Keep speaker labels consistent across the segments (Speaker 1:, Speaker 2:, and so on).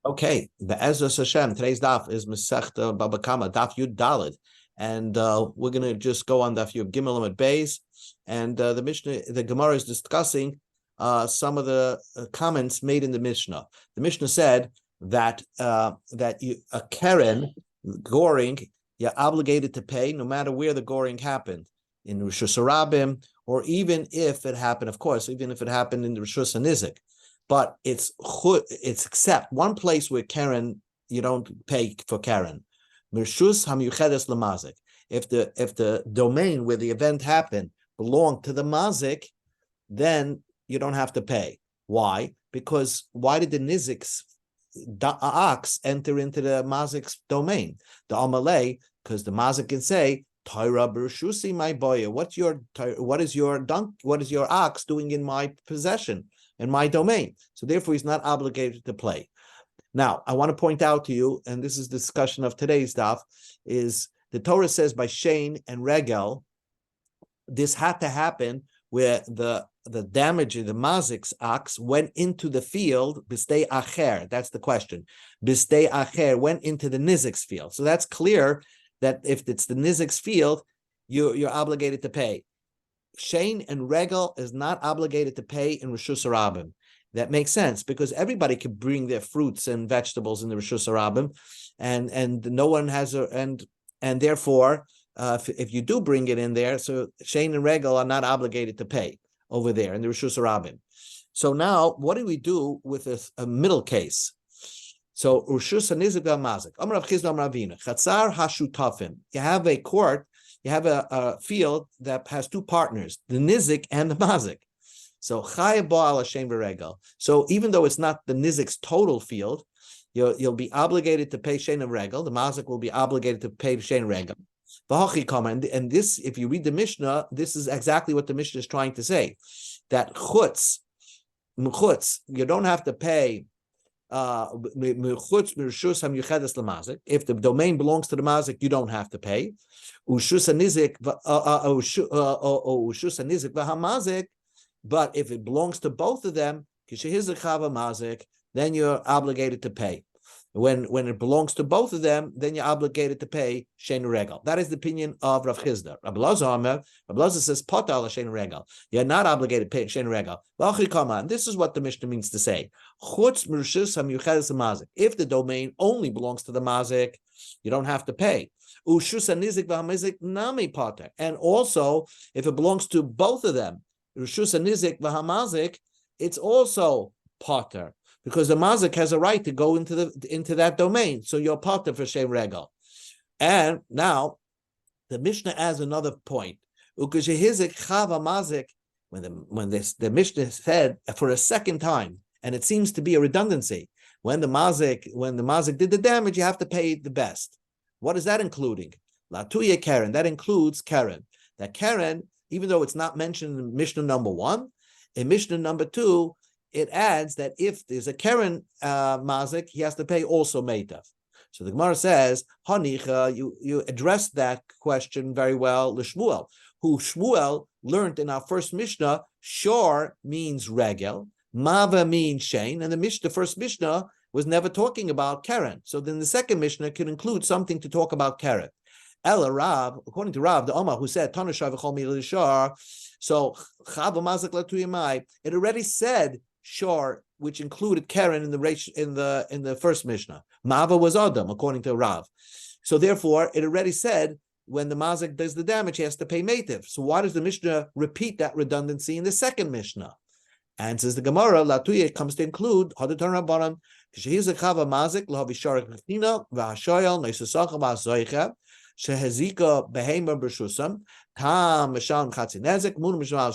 Speaker 1: Okay, the Ezra Hashem, today's daf is Masechta Baba Kamma, daf Yud Dalid. And we're going to just go on daf Yud Gimel and Beis. And the Mishnah, the Gemara is discussing some of the comments made in the Mishnah. The Mishnah said that a Keren, goring, you're obligated to pay no matter where the goring happened, in Rishus Harabim, or even if it happened, of course, even if it happened in the Rishus HaNizik. But it's except one place where Keren, you don't pay for Keren. Mirshus hamyuchedes lemazik. If the domain where the event happened belonged to the mazik, then you don't have to pay. Why? Because why did the nizik's ox enter into the mazik's domain? The amalei, because the mazik can say, Tyra Bershusi, my boy, what is your ox doing in my possession, in my domain? So therefore, he's not obligated to pay. Now, I want to point out to you, and this is the discussion of today's daf, is the Torah says by Shein and Regel, this had to happen where the damage of the mazik's ox went into the field, bistei acher. That's the question. Bistei acher went into the nizik's field. So that's clear that if it's the nizik's field, you're obligated to pay. Shein and Regel is not obligated to pay in Rishus Harabim. That makes sense because everybody can bring their fruits and vegetables in the Rishus Harabim, and no one has and therefore, if you do bring it in there, so Shein and Regel are not obligated to pay over there in the Rishus Harabim. So now, what do we do with a middle case? So Rishus HaNizik v'Hamazik. Amar Rav Chizda Amar Ravina. Chatzar hashutafim. You have a court. You have a field that has two partners, the nizik and the mazik. So chayav ba'al Hashem v'regel. So even though it's not the nizik's total field, you'll be obligated to pay shein and regel. The mazik will be obligated to pay shein and regel. V'hachi Kamma. And this, if you read the Mishnah, this is exactly what the Mishnah is trying to say. That chutz, you don't have to pay. If the domain belongs to the mazik, you don't have to pay. But if it belongs to both of them, then you're obligated to pay. When it belongs to both of them, then you're obligated to pay shein regel. That is the opinion of Rav Chizda. Rabbi Lazar says potal shein regel. You're not obligated to pay shein regel. And this is what the Mishnah means to say. If the domain only belongs to the mazik, you don't have to pay. And also, if it belongs to both of them, it's also potter. Because the mazik has a right to go into that domain, so you're potter for shein regel. And now the Mishnah adds another point. When the Mishnah said for a second time, and it seems to be a redundancy, when the mazik did the damage, you have to pay the best. What is that including? Latuya Keren. That includes Keren. That Keren, even though it's not mentioned in Mishnah number 1, in Mishnah number 2. It adds that if there's a Keren mazik, he has to pay also meitav. So the Gemara says, Hanicha, you addressed that question very well, L'Shmuel, who Shmuel learned in our first Mishnah, Shor means regel, Mava means shein, and the first Mishnah was never talking about Keren. So then the second Mishnah can include something to talk about Keren. Ella Rav, according to Rav, the Omar, who said, Tanashar v'chol milishar, so Chava mazik latuyamai, it already said Shor, which included Keren in the first Mishnah. Mava was Adam, according to Rav. So therefore, it already said when the mazik does the damage, he has to pay meitiv. So why does the Mishnah repeat that redundancy in the second Mishnah? And says the Gemara, Latuya comes to include Hadatan Rabbanan, Kishahizakava mazik, Lahavisharik Mechina, Vahashoyal, Naisasaka Vasoicha, Shehezika Behema Bershusam, Tam Mishal Chatzinezek, Mun Mishal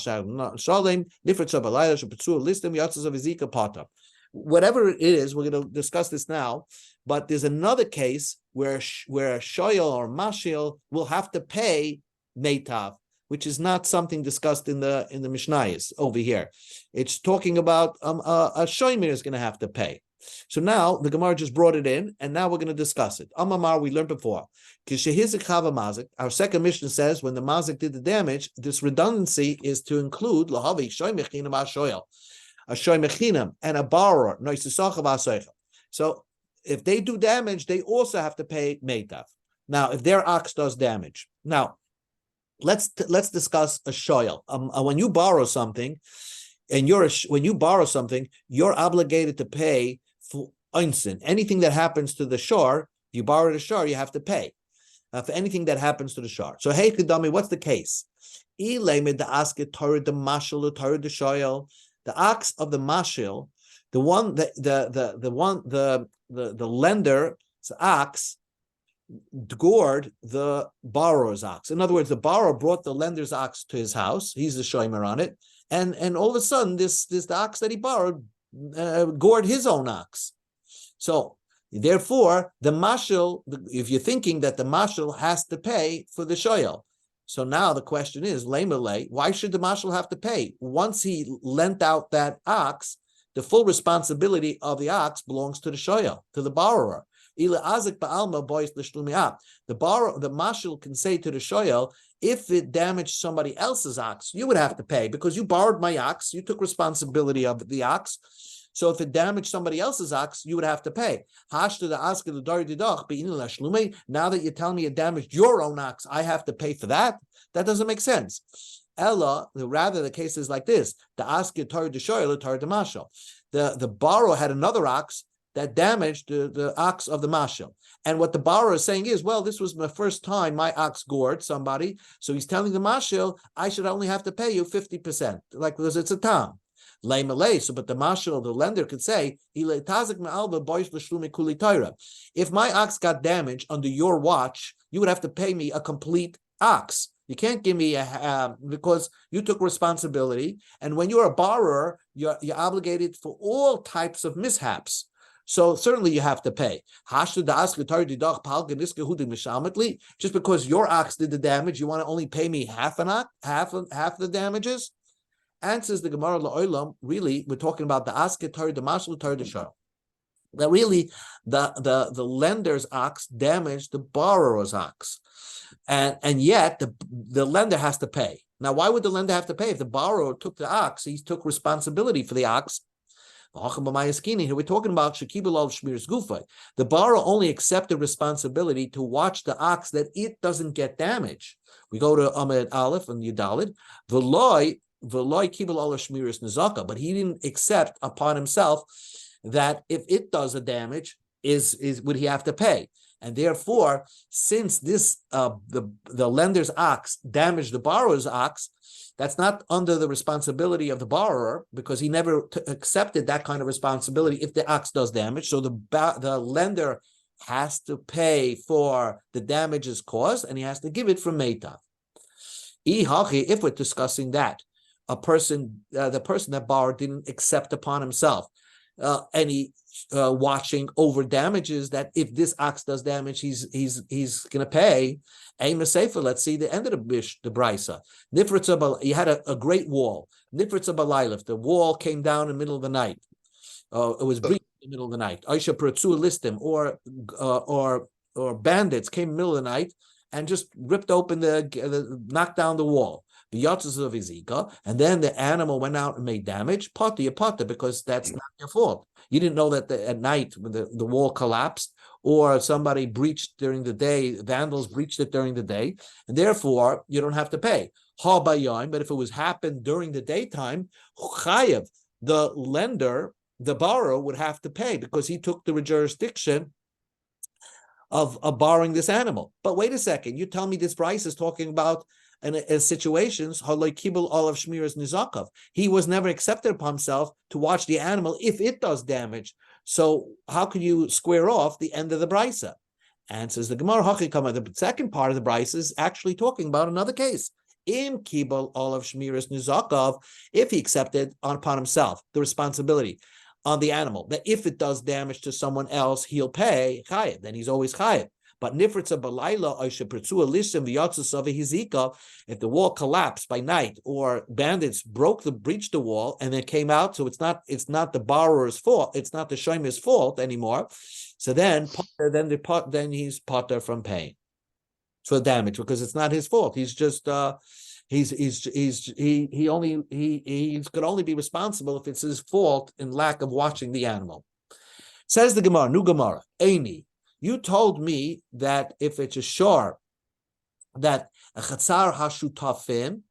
Speaker 1: Shalim, Nifrit Sabalayla, Shapitsu, Listim, Yatzas of Ezika Pata. Whatever it is, we're going to discuss this now, but there's another case where Shoyal or Mashil will have to pay Meitav, which is not something discussed in the Mishnayos over here. It's talking about a Shoymir is going to have to pay. So now the Gemara just brought it in, and now we're going to discuss it. Amamar, we learned before. Our second Mishnah says when the mazik did the damage, this redundancy is to include lahavi shoy mechinam ashoyel, a shoy mechinam, and a borrower. So if they do damage, they also have to pay meitav. Now, if their ox does damage, now let's discuss a shoyel. When you borrow something, and when you borrow something, you're obligated to pay for einsin. Anything that happens to the shore, you borrow the shore, you have to pay for anything that happens to the shore. So, hey, Kedami, what's the case? The ox of the mashil, the one the lender's ox gored the borrower's ox. In other words, the borrower brought the lender's ox to his house. He's the shomer on it, and all of a sudden, the ox that he borrowed gored his own ox. So therefore, the mashil, if you're thinking that the mashil has to pay for the shoyel, so now the question is, why should the mashal have to pay? Once he lent out that ox, the full responsibility of the ox belongs to the shoyel, to the borrower. The mashal can say to the shoyel, if it damaged somebody else's ox, you would have to pay because you borrowed my ox, you took responsibility of the ox. So if it damaged somebody else's ox, you would have to pay. Now that you're telling me it damaged your own ox, I have to pay for that? That doesn't make sense. Rather, the case is like this. The borrower had another ox that damaged the ox of the mashal. And what the borrower is saying is, well, this was my first time my ox gored somebody. So he's telling the mashal, I should only have to pay you 50%, like because it's a tam. So, but the mashal, the lender, could say, if my ox got damaged under your watch, you would have to pay me a complete ox. You can't give me because you took responsibility. And when you're a borrower, you're obligated for all types of mishaps. So certainly you have to pay. Just because your ox did the damage, you want to only pay me half the damages? Answers the Gemara La'olam, really, we're talking about the Asket Torah, the Mashal Torah, the Shar. That really, the lender's ox damaged the borrower's ox. And yet, the lender has to pay. Now, why would the lender have to pay? If the borrower took the ox, he took responsibility for the ox. Here we're talking about Shekibul al Shmir's Gufa. The borrower only accepted responsibility to watch the ox that it doesn't get damage. We go to Amid Aleph and Yudalid. But he didn't accept upon himself that if it does a damage, would he have to pay? And therefore, since this the lender's ox damaged the borrower's ox, that's not under the responsibility of the borrower because he never accepted that kind of responsibility if the ox does damage. So the lender has to pay for the damages caused, and he has to give it from meitav. If we're discussing that, the person that borrowed didn't accept upon himself any watching over damages, that if this ox does damage, he's going to pay. Let's see the end of the brisa. You had a great wall. Nifritza b'lailif. The wall came down in the middle of the night. It was breached in the middle of the night. Aisha Pratzu listim, or bandits came in the middle of the night and just ripped open knocked down the wall. The yatzes of Izika, and then the animal went out and made damage. Potter, because that's not your fault. You didn't know that at night when the wall collapsed, or somebody breached during the day, vandals breached it during the day, and therefore you don't have to pay. Ha bayon, but if it was happened during the daytime, chayev, the lender, the borrower would have to pay because he took the jurisdiction of borrowing this animal. But wait a second, you tell me this price is talking about in situations, he was never accepted upon himself to watch the animal if it does damage. So how can you square off the end of the brisa? Answers the Gemara, the second part of the brisa is actually talking about another case. Im kibul olav shmiras nizakov, if he accepted upon himself the responsibility on the animal, that if it does damage to someone else, he'll pay chayev, then he's always chayev. But nifritza balayla oishapertzua lishim v'yatzus hizika, if the wall collapsed by night or bandits breached the wall and then came out, so it's not the borrower's fault, it's not the shomer's fault anymore. So then he's potter from paying for damage because it's not his fault. He's just he could only be responsible if it's his fault in lack of watching the animal. Says the Gemara, new Gemara, Eini, you told me that if it's a shor, that a chatzar hashutafim,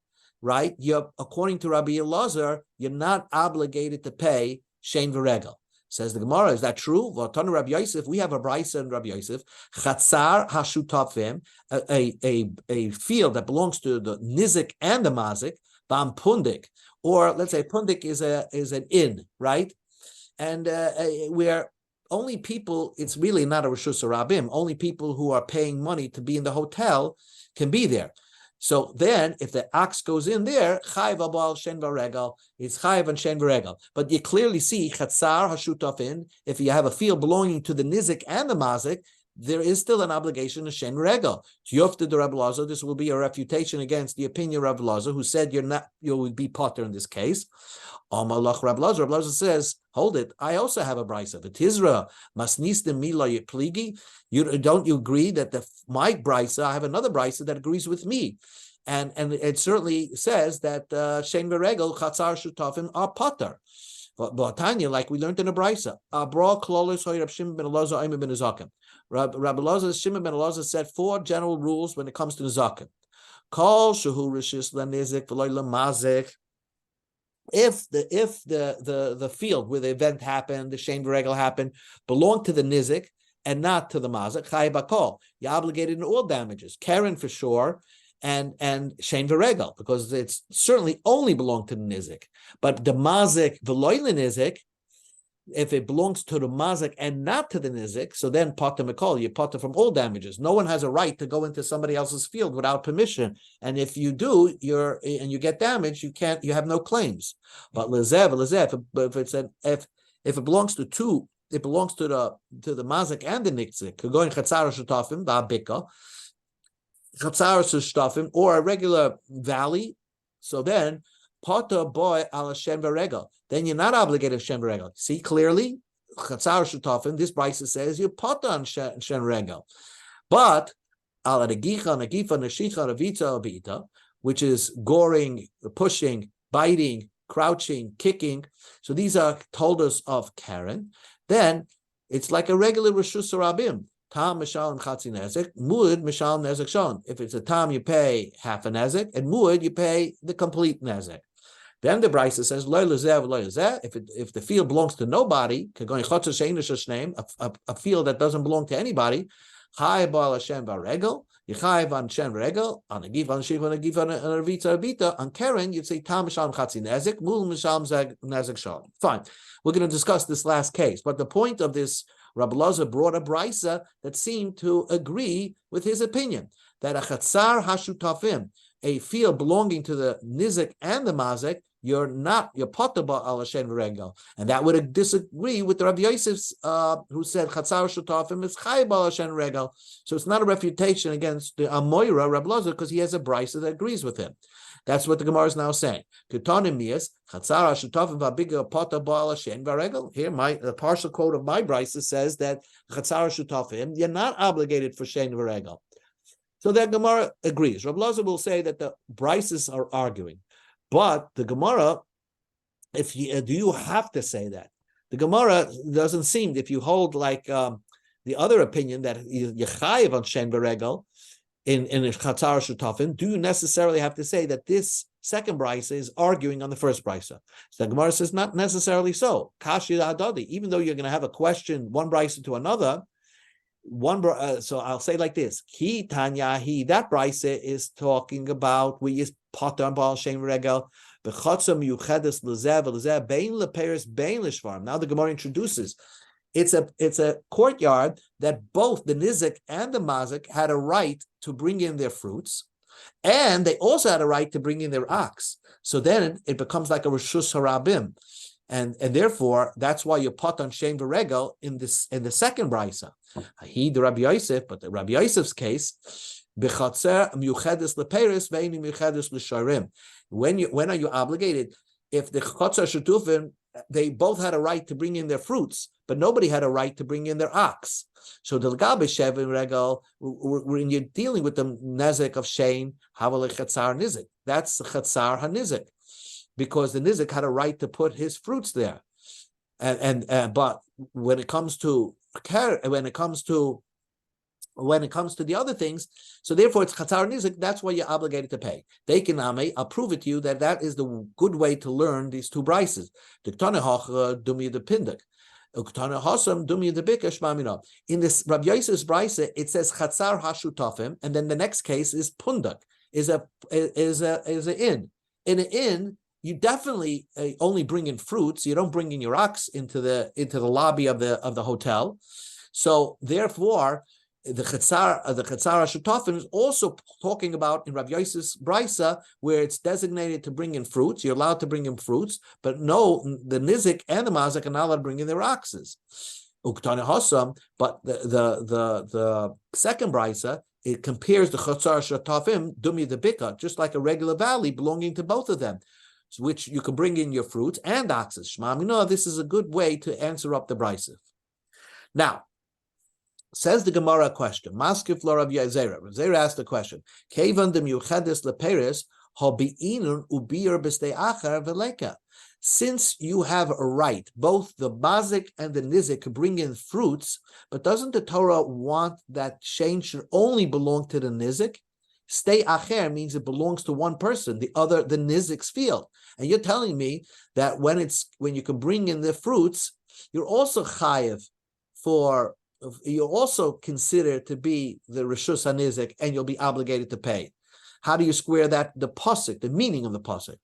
Speaker 1: right? You're, according to Rabbi Elazar, you're not obligated to pay shein v'regel. Says the Gemara, is that true? V'atanu Rabbi Yosef, we have a brisa in Rabbi Yosef, chatzar hashutafim, a field that belongs to the nizik and the mazik, bam pundik, or let's say pundik is an inn, right? And where only people, it's really not a Rishus Rabim, only people who are paying money to be in the hotel can be there. So then, if the ox goes in there, chayiv abal shen v'regel, it's chayiv and shen v'regel. But you clearly see chatzar hashutafin. If you have a field belonging to the nizik and the mazik, there is still an obligation of shen v'regel. Yofta de Rabbi Elazar, this will be a refutation against the opinion of Rabbi Elazar, who said you would be potter in this case. Amalach Rabbi Elazar says, hold it, I also have a brisa. The Tizra masnistim mila pligi. Don't you agree that my brisa, I have another brisa that agrees with me, and it certainly says that shein v'regel chatzar shutafim are potter. But Tanya, like we learned in a brisa, abra klolos hoy Rab Shimon ben Elazar Aimer ben Nezakim. Rabbi Elazar, Shimon ben Elazar said 4 general rules when it comes to Nezakim. Kol shehu rishis lenizik v'loy lemazik. If the field where the event happened, the shein v'regel happened, belonged to the nizik and not to the mazik, chayiv bakol, you're obligated in all damages, Karen for sure, and shein v'regel, because it's certainly only belonged to the nizik. But the mazik v'loy nizik, if it belongs to the mazik and not to the nizik, so then potter mikol, you potter from all damages. No one has a right to go into somebody else's field without permission, and if you do, you get damaged, you have no claims. But if it belongs to two, it belongs to the mazik and the nizik. Going chatzar shutafim ba'abika, chatzar shutafim, or a regular valley. So then potter boy ala shen v'regel. Then you're not obligated to shen v'regel. See clearly, chatzar shutafim. This brisa says you potter on shen v'regel, but ala negicha, negifa, neshicha, revita, abita, which is goring, pushing, biting, crouching, kicking. So these are tolders of Karen. Then it's like a regular Rishus Rabim. Tam mishal and chatzi nezek, muad mishal nezek shon. If it's a tam, you pay half a nezek, and muad you pay the complete nezek. Then the brisa says lo lezeh v'lo lezeh. If the field belongs to nobody, a field that doesn't belong to anybody, chayiv ba'al Hashem v'regel. You chayiv on shen v'regel, on a gif, on a shiv, on a gif, on a revita, abita. On Karen, you'd say tam mishal chatzi nezek, mul mishal nezek shon. Fine. We're going to discuss this last case, but the point of this, Rabbi Elazar brought a brisa that seemed to agree with his opinion that a chatzar hashutafim, a field belonging to the nizik and the mazik, you're potter al shen v'regel, and that would disagree with the Rabbi Yosef's who said chatzar shutafim is chayiv al shen v'regel. So it's not a refutation against the Amoira Rabbi Elazar because he has a brisa that agrees with him. That's what the Gemara is now saying. Here, the partial quote of my brisa says that chatzar shutafim, you're not obligated for shein v'regel. So that Gemara agrees. Rabbi Elazar will say that the brises are arguing, but the Gemara, do you have to say that? The Gemara doesn't seem, if you hold like the other opinion that you chayiv on shein v'regel, in chatzar shutafim, do you necessarily have to say that this second brisa is arguing on the first brisa? So the Gemara says not necessarily so. Kashi adadi, even though you're going to have a question one brisa to another, so I'll say like this: Ki Tanya, that brisa is talking about we use potter and bal shein v'regel b'chotzam yuchedes lezev lezev bein leperes bein lishvarm. Now the Gemara introduces. It's a courtyard that both the nizik and the mazik had a right to bring in their fruits, and they also had a right to bring in their ox. So then it becomes like a rishus harabim, and therefore that's why you pot on shein v'regel in the second brisa. He the Rabbi Yosef, but the Rabbi Yosef's case, b'chatzer miuchedes leperes ve'ini miuchedes l'sharim. When are you obligated? If the chatzer shutufim, they both had a right to bring in their fruits, but nobody had a right to bring in their ox. So the Gabe Shevin Regal, when you're dealing with the nezek of Shein, Havalech Chatzar Nizik, that's Chatzar HaNizik, because the Nizik had a right to put his fruits there. But when it comes to the other things, so therefore it's chatzar nizik. That's why you're obligated to pay. Deikiname, I'll prove it to you that is the good way to learn these two brises. The ktana hach dumi the pindak. In this Rabbi Yosef's brisa, it says chatzar hashutafim, and then the next case is pundak, is a inn. In an inn, you definitely only bring in fruits. You don't bring in your ox into the lobby of the hotel. So therefore, the chatzar hashutafim is also talking about in Rabbi Yosef's brisa, where it's designated to bring in fruits. You're allowed to bring in fruits, but no, the nizik and the mazik are not allowed to bring in their oxes. Uktana hasam, but the second brisa, it compares the chatzar hashutafim dumi the bika, just like a regular valley belonging to both of them, which you can bring in your fruits and oxes. Shema mina, this is a good way to answer up the brisa. Now, says the Gemara a question. Maskif lo Rav Zera. Rav Zera asked the question. Kevan de miuchades leperes habiinun ubir b'stei achar veleka. Since you have a right, both the mazik and the nizik, to bring in fruits, but doesn't the Torah want that shein should only belong to the nizik? Stei acher means it belongs to one person, the nizik's field. And you're telling me that when you can bring in the fruits, you're also chayiv you're also considered to be the Rishus HaNizik, and you'll be obligated to pay. How do you square that? The pasuk, the meaning of the pasuk.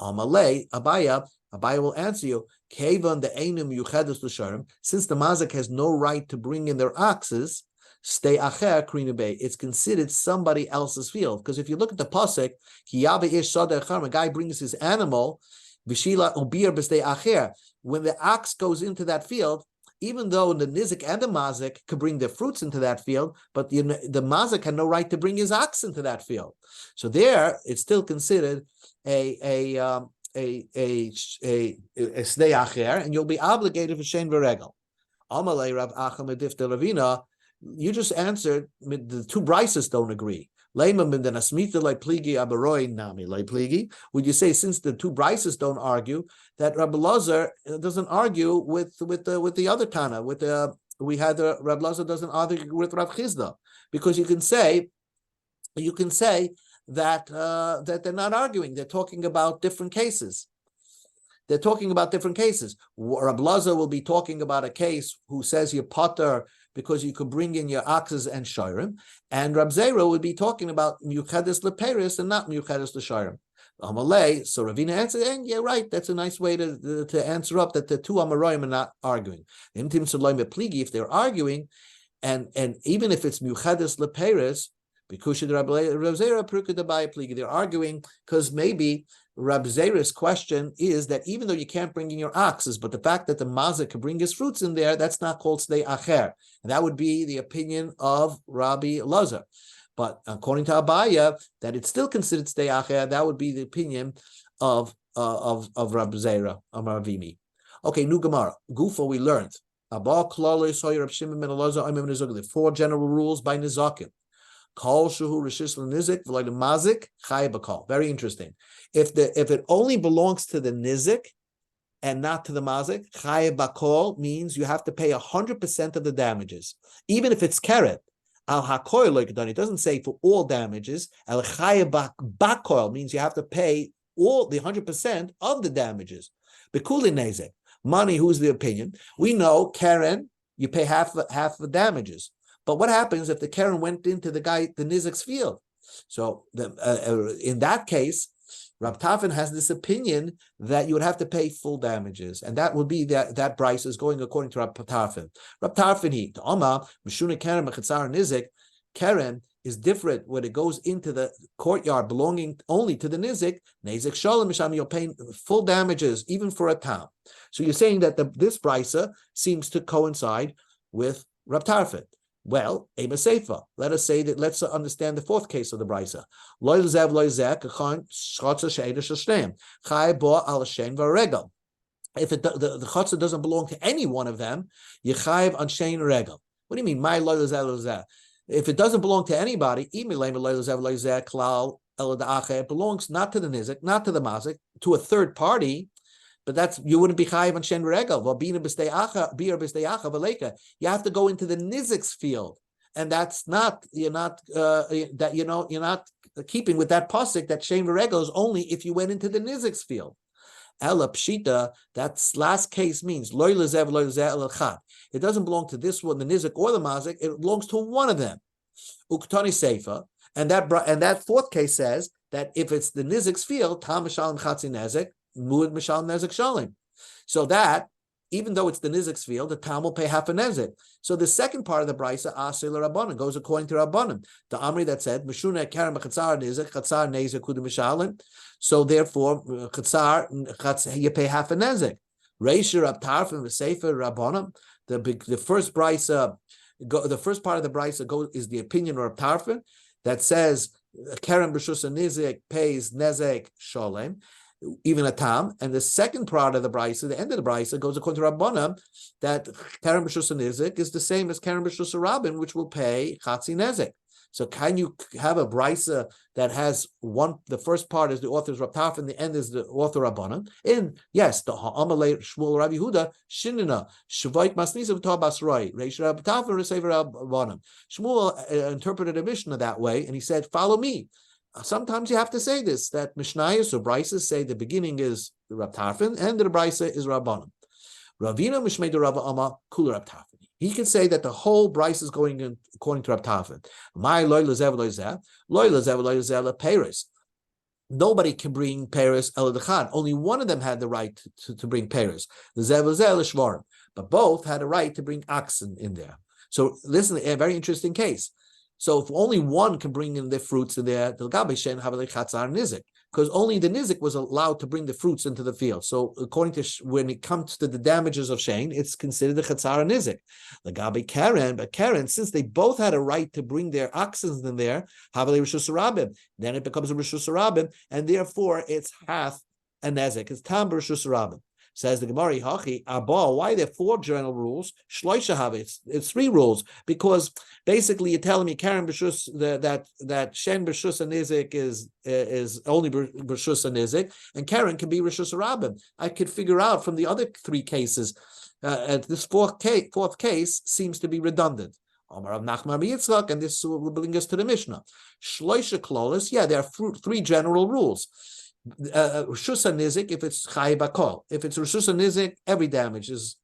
Speaker 1: Amalei, Abaya will answer you, Kevan the Einum Yuchedus L'Sharim, since the Mazik has no right to bring in their oxes, stay acher krina bay, it's considered somebody else's field. Because if you look at the pasuk, a guy brings his animal, Vishila ubir b'stei acher, when the ox goes into that field, even though the nizik and the mazik could bring their fruits into that field, but the mazik had no right to bring his ox into that field. So there, it's still considered a snei acher, and you'll be obligated for shein v'regel. Amalei Rav Acha medif de Ravina, you just answered. The two brises don't agree. Would you say, since the two brises don't argue, that Rabbi Lazar doesn't argue with the other Tana? Rabbi Lazar doesn't argue with Rav Chizda, because you can say that they're not arguing. They're talking about different cases. Rabbi Lazar will be talking about a case who says you're potter because you could bring in your oxes and shayrim, and Rab Zera would be talking about miuchades leperis and not miuchades l'shayrim. Amalei, so Ravina answered, and yeah, right, that's a nice way to answer up that the two Amoraim are not arguing. If they're arguing, and even if it's miuchades leperis, because they're arguing because maybe Rab Zera's question is that even though you can't bring in your oxes, but the fact that the mazik can bring his fruits in there, that's not called snei acher. And that would be the opinion of Rabbi Lazar. But according to Abaya, that it's still considered snei acher, that would be the opinion of Rab Zera, of Ravimi. Okay, new Gemara. Gufa, we learned. 4 general rules by Nizakim. Very interesting. If it only belongs to the nizik and not to the mazik, chayev bakol means you have to pay 100% of the damages, even if it's keret. Al hakoil loikadani, it doesn't say for all damages. Al chayev bakol means you have to pay all the 100% of the damages. Bekuli nezek, money. Who's the opinion? We know Karen, you pay half the damages. But what happens if the Karen went into the nizik's field? So in that case, Rab Tafin has this opinion that you would have to pay full damages, and that would be that price is going according to Rab Tafin. Rab Tafin Mishuna Karen Mechatzar Nizik. Karen is different when it goes into the courtyard belonging only to the nizik. Nizik Shalom Misham, you're paying full damages even for a town. So you're saying that this brisa seems to coincide with Rab Tafin. Well, Ema Seifa. Let us say that. Let's understand the fourth case of the brisa. If the chotzer doesn't belong to any one of them, you chayiv on shein regel. What do you mean? My if it doesn't belong to anybody, it belongs not to the nizik, not to the mazik, to a third party. but that's you wouldn't be chayiv on shen regel. You have to go into the nizik's field, and that's not you're not keeping with that pasuk that shen regel is only if you went into the nizik's field. Ela pshita, that last case means loy lezev loy lezev elchad. It doesn't belong to this one, the nizik or the mazik. It belongs to one of them. Uktani seifa, and that fourth case says that if it's the nizik's field, tam mishalim chatzi nezik, muad mishalim nezik shalim. So that even though it's the nizik's field, the tam will pay half a nezik. So the second part of the brisa asay l'rabbanan goes according to Rabbanan. The Amri that said mishuna karen b'chatzar nezik chatzar nezik kudu mishalim. So therefore, chatzar you pay half a nezik. Reisha Rab Tarfon v'Sefer Rabbanan. The first brisa, the first part of the brisa is the opinion of Rab Tarfon that says karen b'shus nezik pays nezik sholem, even a tam, and the second part of the brisa, the end of the brisa, goes according to Rabbanan that karen b'shus nezik is the same as karen b'shus rabin, which will pay chatzi nezik. So can you have a brisa that has the first part is the author's Rab Tarfon, and the end is the author Rabbanan? Yes, the Ha'amalei Shmuel Rabbi Huda Shinina Shvoit Masnisa V'Tabas Roy Reish Rab Tarfon Resever Rabbanan. Shmuel interpreted a Mishnah that way, and he said, "Follow me." Sometimes you have to say this, that Mishnayos or Brises say the beginning is the Rab Tarfon and the Brisa is Rabbanan. Ravina Mishmei de Rabba Amma Kula Rab Tarfon. He can say that the whole Brisa is going in according to Rab Tarfon. My loy lezev lezev Paris. Nobody can bring Paris el dechad. Only one of them had the right to bring Paris. Lezev lezev shvarim. But both had a right to bring oxen in there. So listen, a very interesting case. So if only one can bring in the fruits in there, because only the nizik was allowed to bring the fruits into the field. So according to when it comes to the damages of Shane, it's considered the chatzar nizik. The gabi Karen, but Karen, since they both had a right to bring their oxen in there, then it becomes a rishus rabim, and therefore it's half a nizik. It's tam rishus rabim. Says the Gemara, Hachi, Abba, why are there 4 general rules? Shloisha have it's 3 rules, because basically you're telling me Karen B'Shus that Shen B'Shus and Nizik is only B'Shus and Nizik, and Karen can be Rishus Rabim. I could figure out from the other 3 cases, this fourth case seems to be redundant. Omar Nachman Yitzchak, and this will bring us to the Mishnah. Shloisha Klolis, there are 3 general rules. Rishus Nizik, if it's Chai Bakol. If it's Rishus Nizik, every damage is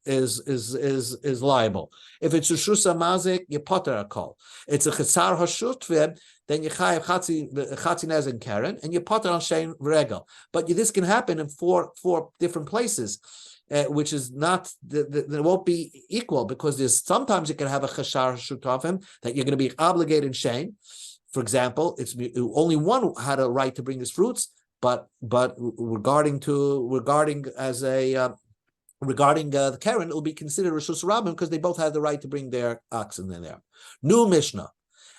Speaker 1: liable. If it's Rishus Mazik, you potter a call. It's a Chetzar Hashutve, then you Chai Chatzi Nezik Karen, and you potter on Shein Regel. But this can happen in four different places, which is not, it won't be equal, because there's sometimes you can have a Cheshar Hashutavim that you're going to be obligated in Shein. For example, it's only one had a right to bring these fruits. But regarding the Karen, it will be considered Rishus Rabim because they both have the right to bring their oxen in there. New Mishnah.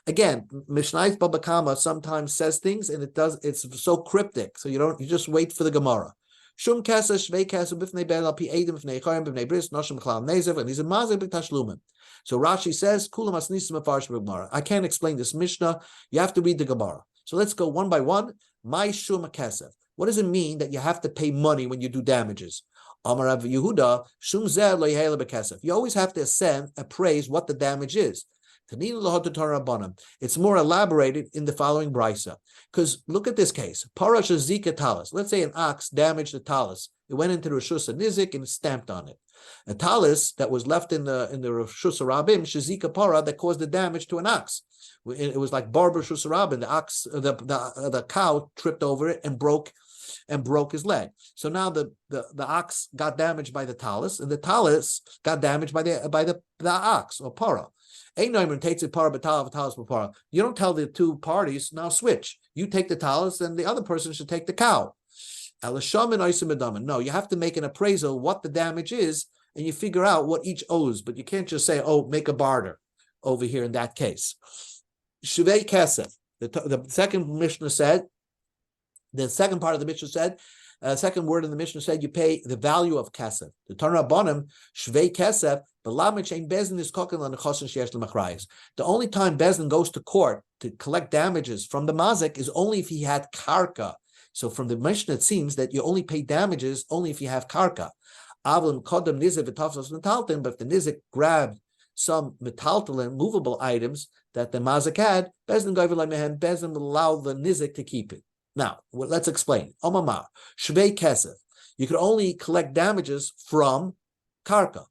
Speaker 1: Again, Mishnah's Bava Kamma sometimes says things and it's so cryptic, so you just wait for the Gemara. Shum kasa shvei kasa b'fnei bel al pi edim b'fnei chayim b'fnei bris noshim klal nezev and he's a mazik b'tashlumin. So Rashi says kulam asnisim afarish b'Gemara. I can't explain this Mishnah. You have to read the Gemara. So let's go one by one. My shum kesef. What does it mean that you have to pay money when you do damages? Amar Rav Yehuda shum zeh lo yehela b'kesef. You always have to appraise what the damage is. It's more elaborated in the following brisa. Because look at this case. Parasha zika talis. Let's say an ox damaged the talis. It went into the Rishus Nizik and stamped on it. A talis that was left in the Rishus Rabim, shazika para, that caused the damage to an ox. It was like barber Rishus Rabim. The ox, the cow tripped over it and broke his leg. So now the ox got damaged by the talis, and the talis got damaged by the ox or para. You don't tell the 2 parties, now switch. You take the talis and the other person should take the cow. No, you have to make an appraisal what the damage is, and you figure out what each owes, but you can't just say, make a barter over here in that case. Shvei kesef. The second Mishnah said, the second part of the Mishnah said, second word in the Mishnah said you pay the value of kesef. The Torah Bonim, shvei kesef, the only time Bezdin goes to court to collect damages from the mazik is only if he had karka. So from the Mishnah, it seems that you only pay damages only if you have karka. But if the nizik grabbed some metaltalin, movable items that the mazik had, Bezdin will allow the nizik to keep it. Now, let's explain. Omamar, shvei kesef. You can only collect damages from karka.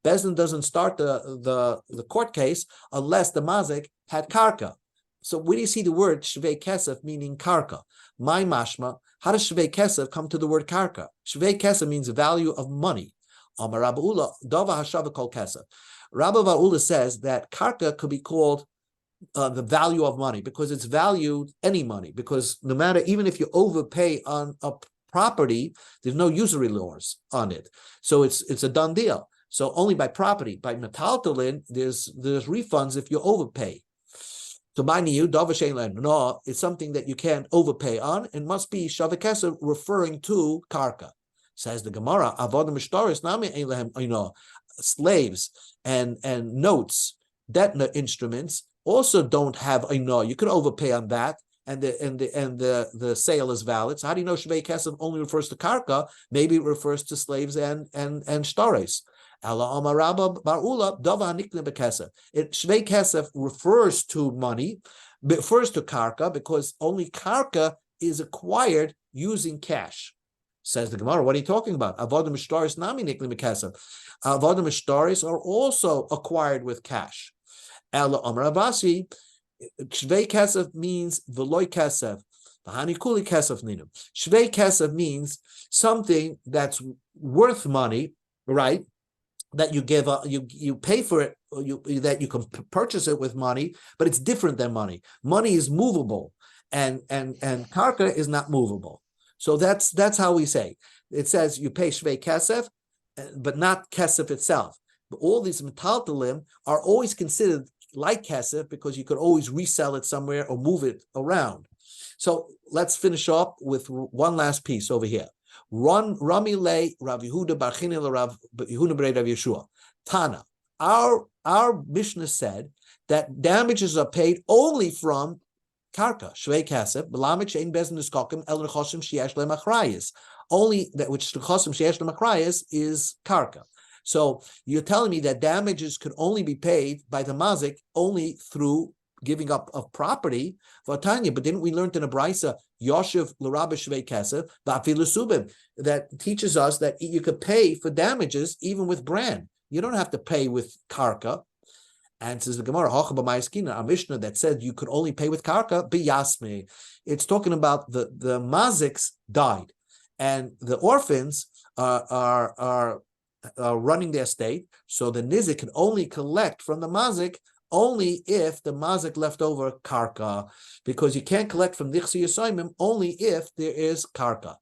Speaker 1: Bezdin doesn't start the court case unless the mazik had karka. So where do you see the word shvei kesef meaning karka? My mashma, how does shvei kesef come to the word karka? Shvei kesef means value of money. Amar Rabba Ula, dava hashava kol kesef. Rabba Ula says that karka could be called the value of money because it's valued any money, because no matter, even if you overpay on a property, there's no usury laws on it. So it's a done deal. So only by property, by metaltalin, there's refunds if you overpay. So no, it's something that you can't overpay on. It must be shavakesa referring to karka. Says the Gemara, avodim mishtaris nami ein slaves and notes, debt instruments also don't have you can overpay on that, and the sale is valid. So how do you know shvei kesef only refers to karka? Maybe it refers to slaves and shtaris. Shvei kesef refers to money, refers to karka, because only karka is acquired using cash. Says the Gemara, what are you talking about? Avodim shtaris nami niklim bekesef. Avodim shtaris are also acquired with cash. Ela Amar Avasi, shvei kesef means veloy kesef. V'hanikuli kesef ninu. Shvei kesef means something that's worth money, right? That you give, you pay for it, that you can purchase it with money, but it's different than money. Money is movable, and karka is not movable. So that's how we say. It says you pay shvei kesef, but not kesef itself. But all these metaltalim are always considered like kesef because you could always resell it somewhere or move it around. So let's finish up with one last piece over here. Rami le Rav Yehuda Bar Chinil Rav Yehuda Bar Rav Yeshua. Tana, our Mishnah said that damages are paid only from karka, shvei kesef, b'lamet she'en bezin niskokim el nechosim sheyesh lehem achrayis. Only that which nechosim sheyesh lehem achrayis is karka. So you're telling me that damages could only be paid by the mazik only through giving up of property for Tanya. But didn't we learn in a brisa Yoshev l'Rabba shvei kesef ba'afilu subim that teaches us that you could pay for damages even with bran. You don't have to pay with karka. And says the Gemara, our Mishnah that said you could only pay with karka, biyasme. It's talking about the maziks died, and the orphans are running their estate. So the nizik can only collect from the mazik only if the mazik left over karka, because you can't collect from nichsi yisayimim only if there is karka.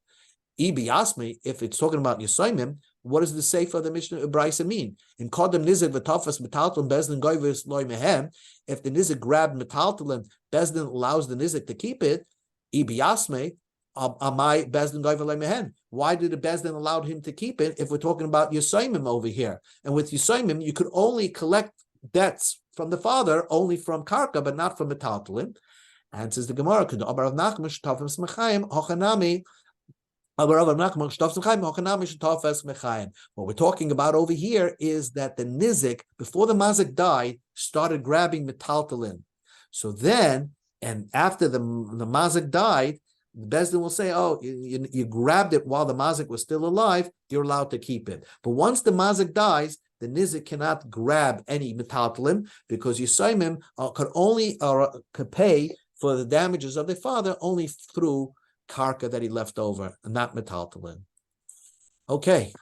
Speaker 1: Ibiyasme, if it's talking about yisayimim, what does the sefer of the Mishnah Brisa mean? In Kodem Nizik v'tafas metaltalin Bezdin goyves loy mehem, if the Nizik grabbed metaltalin, Bezdin allows the Nizik to keep it. Ibiyasme, amai Bezdin goyves loy mehem. Why did the Bezdin allow him to keep it if we're talking about Yisayimim over here? And with Yisayimim, you could only collect debts from the father only from karka, but not from metaltalin. And says the Gemara, could Amar Rav Nachman shtafim smechayim hochanami. What we're talking about over here is that the nizik, before the mazik died, started grabbing metaltalin. So then, and after the mazik died, the Bezdin will say, oh, you grabbed it while the mazik was still alive, you're allowed to keep it. But once the mazik dies, the nizik cannot grab any metaltalin because Yisayimim could pay for the damages of their father only through karka that he left over, and not metaltalin. Okay.